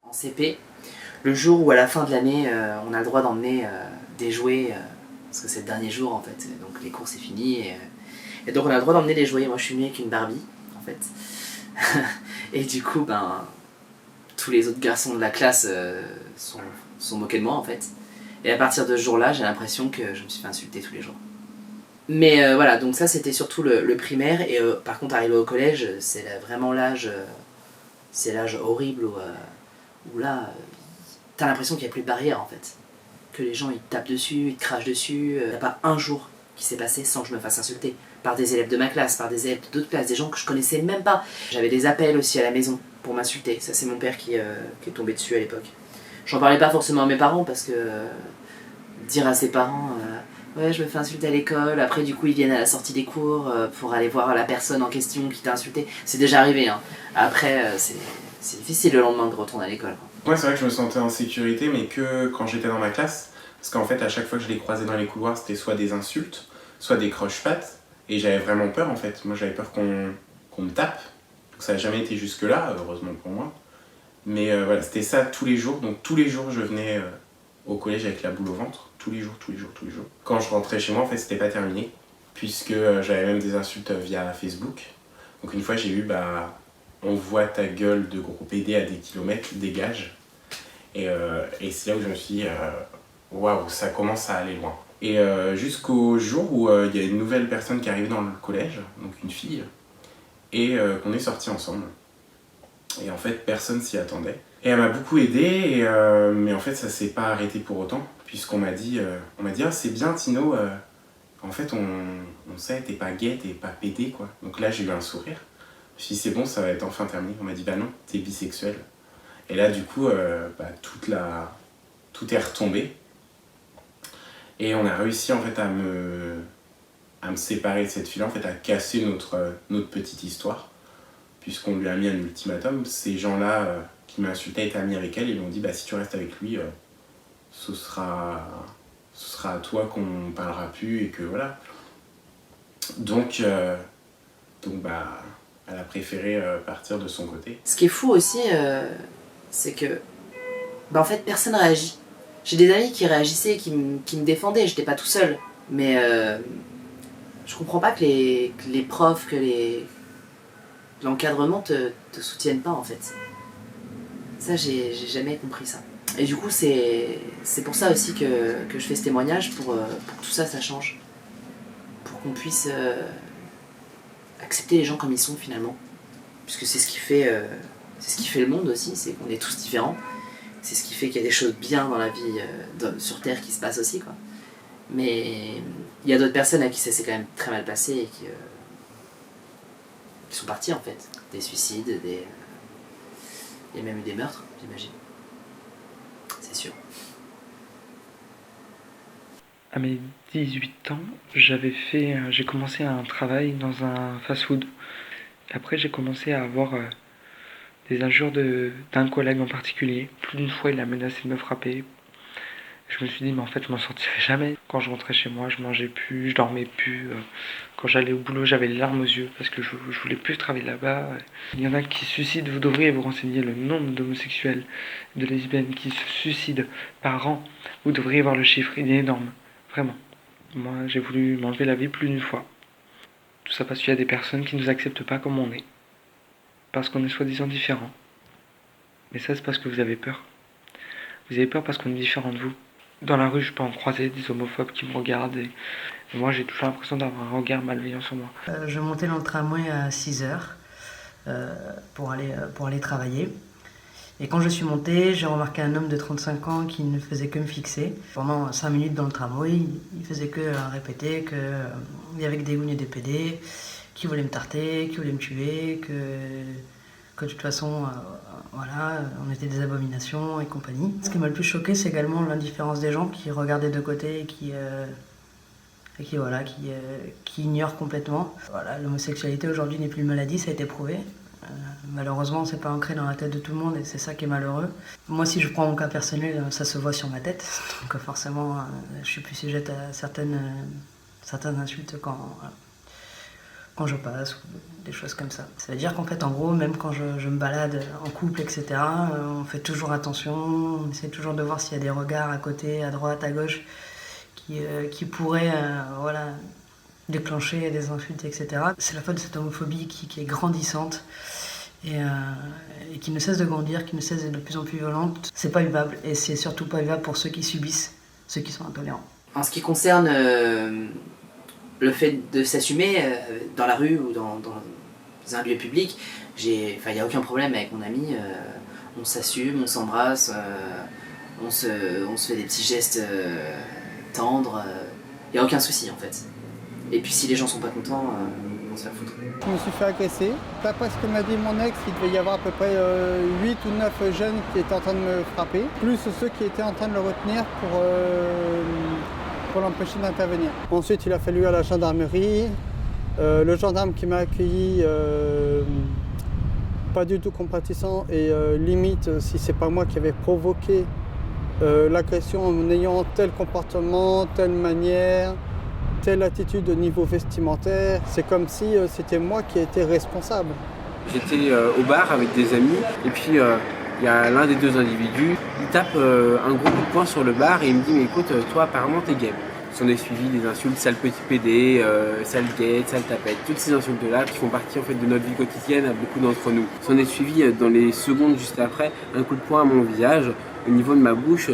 En CP, le jour où à la fin de l'année, on a le droit d'emmener des jouets, parce que c'est le dernier jour en fait, donc les cours c'est fini, et donc on a le droit d'emmener des jouets. Moi je suis venu avec une Barbie en fait, et du coup tous les autres garçons de la classe sont moqués de moi en fait, et à partir de ce jour-là j'ai l'impression que je me suis fait insulter tous les jours. Mais voilà, donc ça c'était surtout le primaire, et par contre arrivé au collège, c'est vraiment l'âge, c'est l'âge horrible où là, t'as l'impression qu'il n'y a plus de barrière en fait. Que les gens ils te tapent dessus, ils te crachent dessus. Il n'y a pas un jour qui s'est passé sans que je me fasse insulter. Par des élèves de ma classe, par des élèves d'autres classes, des gens que je connaissais même pas. J'avais des appels aussi à la maison pour m'insulter. Ça c'est mon père qui est tombé dessus à l'époque. J'en parlais pas forcément à mes parents parce que dire à ses parents ouais je me fais insulter à l'école, après du coup ils viennent à la sortie des cours pour aller voir la personne en question qui t'a insulté. C'est déjà arrivé hein. Après c'est difficile le lendemain de retourner à l'école. Ouais, c'est vrai que je me sentais en sécurité, mais que quand j'étais dans ma classe. Parce qu'en fait, à chaque fois que je les croisais dans les couloirs, c'était soit des insultes, soit des croche-pattes. Et j'avais vraiment peur, en fait. Moi, j'avais peur qu'on me tape. Donc ça n'a jamais été jusque-là, heureusement pour moi. Mais voilà, c'était ça tous les jours. Donc tous les jours, je venais au collège avec la boule au ventre. Tous les jours, tous les jours, tous les jours. Quand je rentrais chez moi, en fait, c'était pas terminé. Puisque j'avais même des insultes via Facebook. Donc une fois, j'ai eu, on voit ta gueule de gros PD à des kilomètres, dégage. Et c'est là où je me suis dit, waouh, ça commence à aller loin. Et jusqu'au jour où il y a une nouvelle personne qui est arrivée dans le collège, donc une fille, et qu'on est sortis ensemble. Et en fait, personne s'y attendait. Et elle m'a beaucoup aidé, mais en fait, ça s'est pas arrêté pour autant, puisqu'on m'a dit, ah, c'est bien Tino, en fait, on sait, t'es pas gay, t'es pas pédé, quoi. Donc là, j'ai eu un sourire. Je me suis dit, c'est bon, ça va être enfin terminé. On m'a dit, bah non, t'es bisexuel. Et là, du coup, tout est retombé. Et on a réussi en fait à me séparer de cette fille-là, en fait, à casser notre petite histoire, puisqu'on lui a mis un ultimatum. Ces gens-là qui m'insultaient étaient amis avec elle et ils m'ont dit si tu restes avec lui, ce sera à toi qu'on parlera plus et que voilà. Donc elle a préféré partir de son côté. Ce qui est fou aussi, c'est que en fait personne réagit. J'ai des amis qui réagissaient, qui me défendaient, j'étais pas tout seul. Mais je comprends pas que les profs, que l'encadrement te soutiennent pas en fait. Ça j'ai jamais compris ça. Et du coup c'est pour ça aussi que je fais ce témoignage, pour que tout ça change. Pour qu'on puisse accepter les gens comme ils sont finalement. Puisque c'est ce qui fait le monde aussi, c'est qu'on est tous différents. C'est ce qui fait qu'il y a des choses bien dans la vie sur Terre qui se passent aussi, quoi. Mais il y a d'autres personnes à qui ça s'est quand même très mal passé et qui sont parties en fait. Des suicides, il y a même eu des meurtres, j'imagine. C'est sûr. À mes 18 ans, j'ai commencé un travail dans un fast-food. Après, j'ai commencé à avoir des injures d'un collègue en particulier. Plus d'une fois, il a menacé de me frapper. Je me suis dit, mais en fait, je m'en sortirai jamais. Quand je rentrais chez moi, je mangeais plus, je dormais plus. Quand j'allais au boulot, j'avais les larmes aux yeux parce que je voulais plus travailler là-bas. Il y en a qui se suicident, vous devriez vous renseigner le nombre d'homosexuels, de lesbiennes qui se suicident par an. Vous devriez voir le chiffre, il est énorme. Vraiment. Moi, j'ai voulu m'enlever la vie plus d'une fois. Tout ça parce qu'il y a des personnes qui ne nous acceptent pas comme on est. Parce qu'on est soi-disant différent. Mais ça, c'est parce que vous avez peur. Vous avez peur parce qu'on est différent de vous. Dans la rue, je peux en croiser des homophobes qui me regardent et moi, j'ai toujours l'impression d'avoir un regard malveillant sur moi. Je montais dans le tramway à 6h pour aller travailler. Et quand je suis montée, j'ai remarqué un homme de 35 ans qui ne faisait que me fixer. Pendant 5 minutes dans le tramway, il faisait que répéter qu'il y avait que des gougnes et des PD, qui voulaient me tarter, qui voulaient me tuer, que de toute façon, on était des abominations et compagnie. Ce qui m'a le plus choqué, c'est également l'indifférence des gens qui regardaient de côté et qui ignorent complètement. Voilà, l'homosexualité aujourd'hui n'est plus une maladie, ça a été prouvé. Malheureusement, c'est pas ancré dans la tête de tout le monde et c'est ça qui est malheureux. Moi, si je prends mon cas personnel, ça se voit sur ma tête. Donc forcément, je suis plus sujette à certaines insultes quand je passe, ou des choses comme ça. Ça veut dire qu'en fait, en gros, même quand je me balade en couple, etc., on fait toujours attention, on essaie toujours de voir s'il y a des regards à côté, à droite, à gauche, qui pourraient voilà, déclencher des insultes, etc. C'est la faute de cette homophobie qui est grandissante et qui ne cesse de grandir, qui ne cesse d'être de plus en plus violente. C'est pas vivable, et c'est surtout pas vivable pour ceux qui subissent, ceux qui sont intolérants. En ce qui concerne le fait de s'assumer dans la rue ou dans un lieu public, il n'y a aucun problème avec mon ami. On s'assume, on s'embrasse, on se fait des petits gestes tendres. Il n'y a aucun souci en fait. Et puis si les gens sont pas contents, ils vont se faire foutre. Je me suis fait agresser. D'après ce que m'a dit mon ex, il devait y avoir à peu près 8 ou 9 jeunes qui étaient en train de me frapper, plus ceux qui étaient en train de le retenir pour l'empêcher d'intervenir. Ensuite, il a fallu à la gendarmerie. Le gendarme qui m'a accueilli, pas du tout compatissant et limite si c'est pas moi qui avais provoqué l'agression en ayant tel comportement, telle manière, telle attitude au niveau vestimentaire. C'est comme si c'était moi qui étais responsable. J'étais au bar avec des amis et puis il y a l'un des deux individus, il tape un gros coup de poing sur le bar et il me dit « mais écoute, toi apparemment t'es gay ». S'en est suivi des insultes, sale petit PD, sale guette, sale tapette, toutes ces insultes-là qui font partie en fait de notre vie quotidienne à beaucoup d'entre nous. S'en est suivi dans les secondes juste après un coup de poing à mon visage, au niveau de ma bouche.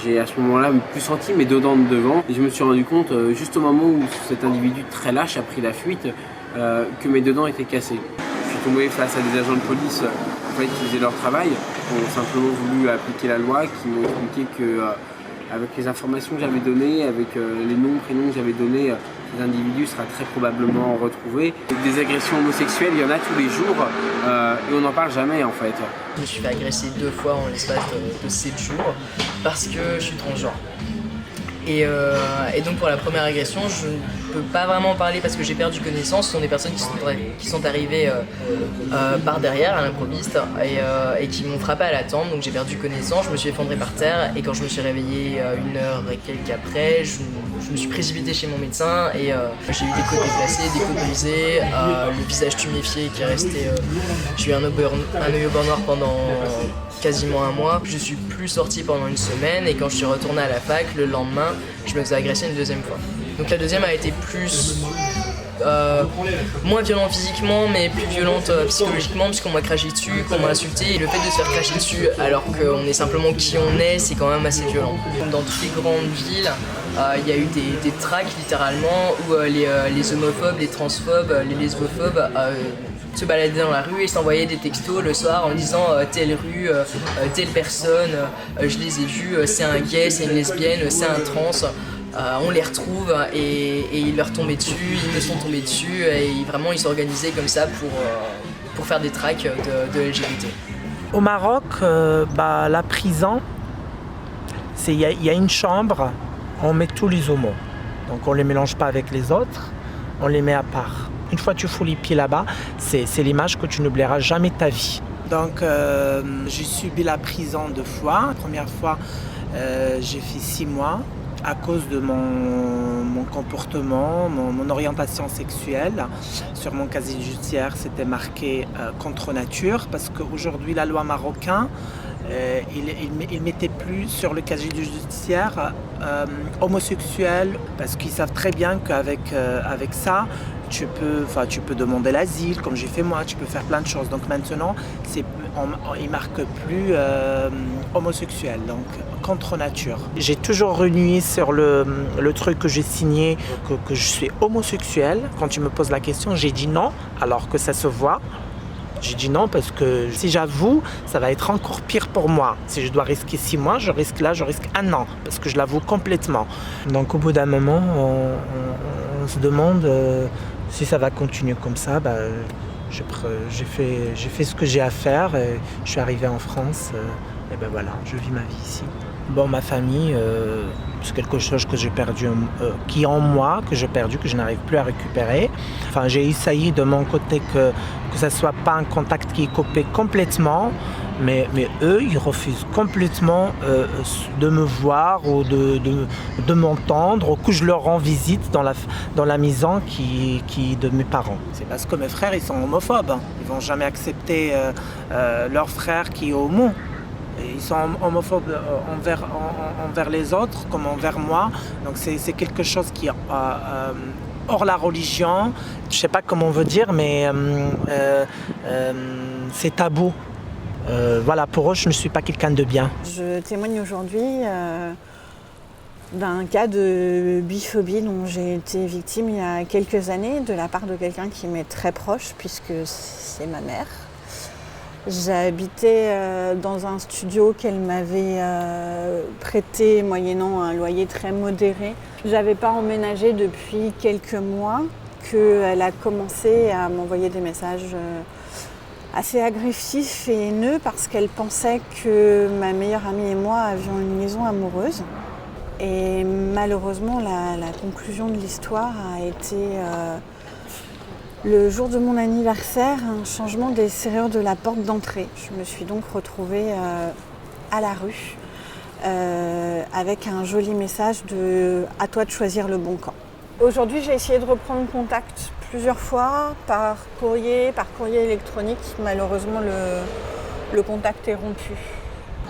J'ai à ce moment-là plus senti mes deux dents de devant et je me suis rendu compte juste au moment où cet individu très lâche a pris la fuite que mes deux dents étaient cassées. Je suis tombé face à des agents de police en fait, qui faisaient leur travail, qui ont simplement voulu appliquer la loi, qui m'ont expliqué que avec les informations que j'avais données, avec les noms, prénoms que j'avais donnés, ces individus sera très probablement retrouvé. Des agressions homosexuelles, il y en a tous les jours et on n'en parle jamais en fait. Je me suis fait agresser 2 fois en l'espace de 7 jours parce que je suis transgenre. Et donc pour la première agression, je ne peux pas vraiment parler parce que j'ai perdu connaissance. Ce sont des personnes qui sont arrivées par derrière à l'improviste et qui m'ont frappé à la tempe. Donc j'ai perdu connaissance, je me suis effondré par terre et quand je me suis réveillé 1 heure et quelques après, je me suis précipité chez mon médecin et j'ai eu des côtes déplacées, des côtes brisées, le visage tuméfié qui est resté... j'ai eu un œil au beurre noir pendant quasiment 1 mois. Je suis plus sorti pendant 1 semaine et quand je suis retourné à la fac, le lendemain, je me faisais agresser une 2e fois. Donc la deuxième a été plus... moins violente physiquement mais plus violente psychologiquement puisqu'on m'a craché dessus, qu'on m'a insulté et le fait de se faire cracher dessus alors qu'on est simplement qui on est, c'est quand même assez violent. Dans toutes les grandes villes, il y a eu des tracts littéralement où les homophobes, les transphobes, les lesbophobes se baladaient dans la rue et s'envoyaient des textos le soir en disant telle rue, telle personne, je les ai vus, c'est un gay, c'est une lesbienne, c'est un trans. On les retrouve et ils leur tombaient dessus, ils me sont tombés dessus et vraiment ils s'organisaient comme ça pour faire des tracts de LGBT. Au Maroc, la prison, il y a une chambre, on met tous les homos. Donc on ne les mélange pas avec les autres, on les met à part. Une fois que tu fous les pieds là-bas, c'est l'image que tu n'oublieras jamais de ta vie. Donc j'ai subi la prison 2 fois. La première fois, j'ai fait 6 mois. À cause de mon comportement, mon orientation sexuelle. Sur mon casier judiciaire, c'était marqué contre nature parce qu'aujourd'hui, la loi marocaine, il mettait plus sur le casier judiciaire homosexuel parce qu'ils savent très bien qu'avec ça, tu peux demander l'asile, comme j'ai fait moi, tu peux faire plein de choses. Donc maintenant, ils ne marquent plus homosexuel, donc contre nature. J'ai toujours renié sur le truc que j'ai signé que je suis homosexuel. Quand tu me poses la question, j'ai dit non, alors que ça se voit. J'ai dit non parce que si j'avoue, ça va être encore pire pour moi. Si je dois risquer 6 mois, je risque 1 an parce que je l'avoue complètement. Donc au bout d'un moment, on se demande si ça va continuer comme ça. J'ai fait ce que j'ai à faire et je suis arrivé en France et voilà, je vis ma vie ici. Bon, ma famille, c'est quelque chose que j'ai perdu, qui est en moi, que j'ai perdu, que je n'arrive plus à récupérer. Enfin, j'ai essayé de mon côté que ça ne soit pas un contact qui est coupé complètement, mais eux, ils refusent complètement de me voir ou de m'entendre, ou que je leur rends visite dans la maison qui de mes parents. C'est parce que mes frères, ils sont homophobes. Hein. Ils ne vont jamais accepter leur frère qui est homo. Ils sont homophobes envers les autres comme envers moi. Donc c'est quelque chose qui est hors la religion. Je ne sais pas comment on veut dire, mais c'est tabou. Voilà, pour eux, je ne suis pas quelqu'un de bien. Je témoigne aujourd'hui d'un cas de biphobie dont j'ai été victime il y a quelques années de la part de quelqu'un qui m'est très proche, puisque c'est ma mère. J'habitais dans un studio qu'elle m'avait prêté moyennant un loyer très modéré. Je n'avais pas emménagé depuis quelques mois qu'elle a commencé à m'envoyer des messages assez agressifs et haineux parce qu'elle pensait que ma meilleure amie et moi avions une liaison amoureuse. Et malheureusement, la conclusion de l'histoire a été le jour de mon anniversaire, un changement des serrures de la porte d'entrée. Je me suis donc retrouvée à la rue avec un joli message de « À toi de choisir le bon camp ». Aujourd'hui, j'ai essayé de reprendre contact plusieurs fois par courrier électronique. Malheureusement, le contact est rompu.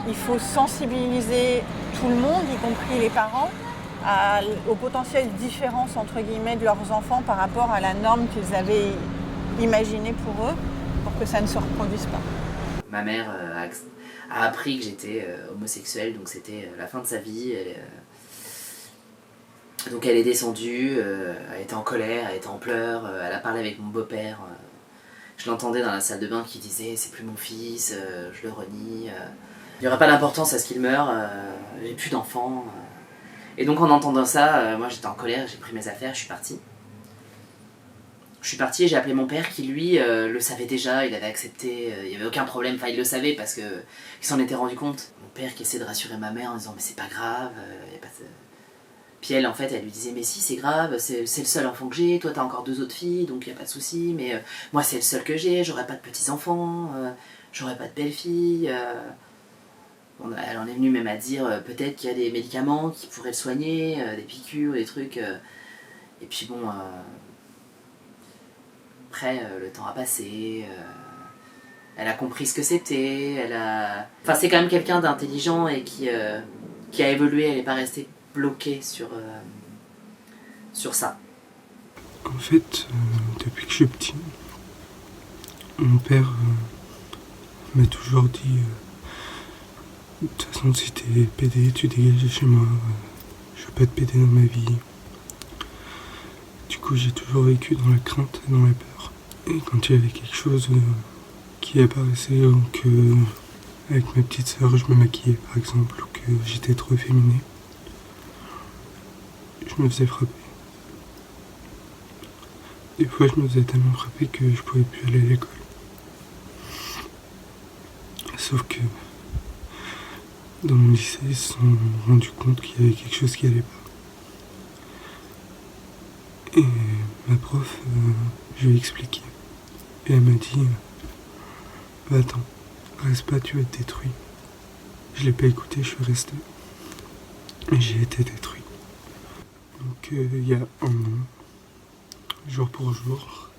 Il faut sensibiliser tout le monde, y compris les parents, aux potentielles différences entre guillemets de leurs enfants par rapport à la norme qu'ils avaient imaginée pour eux, pour que ça ne se reproduise pas. Ma mère a appris que j'étais homosexuelle, donc c'était la fin de sa vie. Donc elle est descendue, elle était en colère, elle était en pleurs, elle a parlé avec mon beau-père. Je l'entendais dans la salle de bain qui disait « c'est plus mon fils, je le renie, il n'y aura pas d'importance à ce qu'il meure, j'ai plus d'enfants ». Et donc en entendant ça, moi j'étais en colère, j'ai pris mes affaires, je suis partie. Je suis partie et j'ai appelé mon père qui lui le savait déjà, il avait accepté, il n'y avait aucun problème, enfin il le savait parce qu'il s'en était rendu compte. Mon père qui essaie de rassurer ma mère en disant « mais c'est pas grave, y a pas de... » Puis elle en fait elle lui disait « mais si c'est grave, c'est le seul enfant que j'ai, toi t'as encore 2 autres filles donc y a pas de souci, mais moi c'est le seul que j'ai, j'aurai pas de petits-enfants, j'aurai pas de belle-fille. » Elle en est venue même à dire peut-être qu'il y a des médicaments qui pourraient le soigner, des piqûres, des trucs. Et puis bon, après le temps a passé, elle a compris ce que c'était, Enfin c'est quand même quelqu'un d'intelligent et qui a évolué, elle n'est pas restée bloquée sur ça. En fait, depuis que je suis petit, mon père m'a toujours dit de toute façon, si t'es pédé, tu dégages de chez moi. Je veux pas te péder dans ma vie. Du coup, j'ai toujours vécu dans la crainte et dans la peur. Et quand il y avait quelque chose qui apparaissait, ou que avec ma petite sœur, je me maquillais par exemple, ou que j'étais trop efféminé, je me faisais frapper. Des fois, je me faisais tellement frapper que je pouvais plus aller à l'école. Sauf que dans mon lycée, ils se sont rendus compte qu'il y avait quelque chose qui allait pas. Et ma prof, je lui ai expliqué. Et elle m'a dit bah attends, reste pas, tu vas être détruit. Je l'ai pas écouté, je suis resté. Et j'ai été détruit. Donc il y a un an, jour pour jour,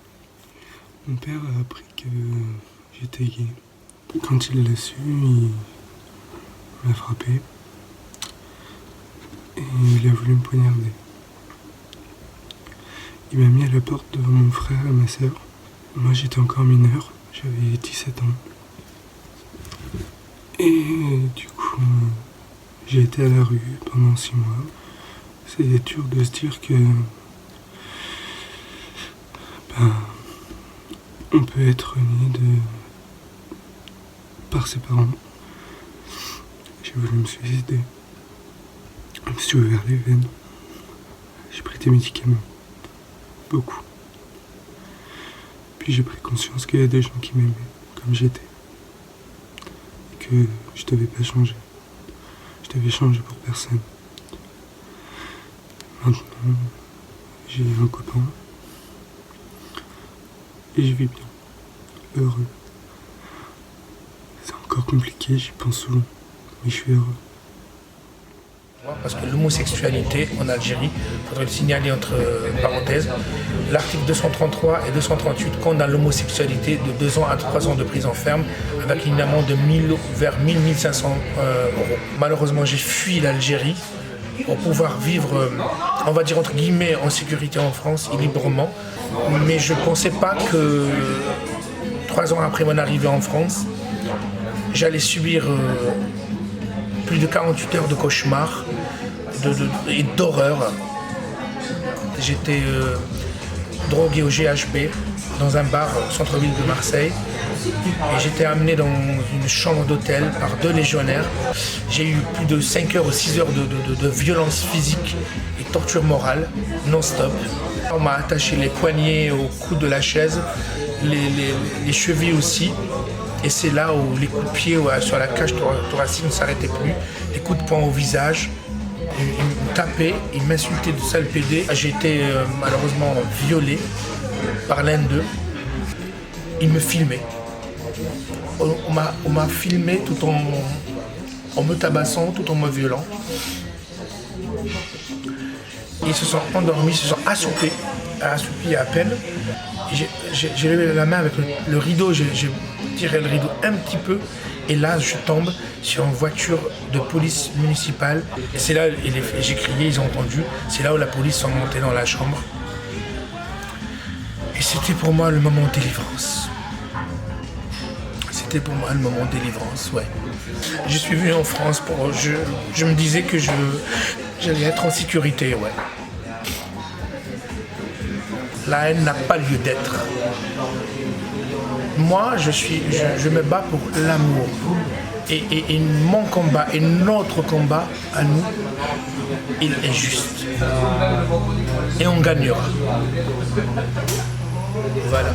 mon père a appris que j'étais gay. Quand il l'a su, il m'a frappé et il a voulu me poignarder. Il m'a mis à la porte devant mon frère et ma sœur. Moi j'étais encore mineur, j'avais 17 ans. Et du coup, j'ai été à la rue pendant 6 mois. C'est dur de se dire que on peut être né par ses parents. J'ai voulu me suicider. Je me suis ouvert les veines. J'ai pris des médicaments. Beaucoup. Puis j'ai pris conscience qu'il y a des gens qui m'aimaient comme j'étais. Et que je devais pas changer. Je devais changer pour personne. Maintenant, j'ai un copain et je vis bien, heureux. C'est encore compliqué, j'y pense souvent, mais je suis heureux. Parce que l'homosexualité en Algérie, il faudrait le signaler entre parenthèses, l'article 233 et 238 condamne l'homosexualité de 2 ans à 3 ans de prison ferme avec une amende de 1000 vers 1500 euros. Malheureusement, j'ai fui l'Algérie pour pouvoir vivre, on va dire entre guillemets, en sécurité en France et librement. Mais je ne pensais pas que 3 ans après mon arrivée en France, j'allais subir plus de 48 heures de cauchemars et d'horreur. J'étais drogué au GHB dans un bar au centre-ville de Marseille et j'étais amené dans une chambre d'hôtel par 2 légionnaires. J'ai eu plus de 5 heures ou 6 heures de violence physique et torture morale non-stop. On m'a attaché les poignets au cou de la chaise, les chevilles aussi. Et c'est là où les coups de pied sur la cage thoracique ne s'arrêtaient plus, les coups de poing au visage. Ils me tapaient, ils m'insultaient de sale pédé. J'ai été malheureusement violé par l'un d'eux. Ils me filmaient. On m'a filmé tout en me tabassant, tout en me violant. Ils se sont endormis, ils se sont assoupis à peine. J'ai levé la main avec le rideau, j'ai tiré le rideau un petit peu et là je tombe sur une voiture de police municipale. Et c'est là, j'ai crié, ils ont entendu, c'est là où la police sont montée dans la chambre. Et c'était pour moi le moment de délivrance. C'était pour moi le moment de délivrance, ouais. Je suis venu en France pour... Je me disais que j'allais être en sécurité, ouais. La haine n'a pas lieu d'être. Moi, je me bats pour l'amour. Et mon combat et notre combat à nous, il est juste. Et on gagnera. Voilà.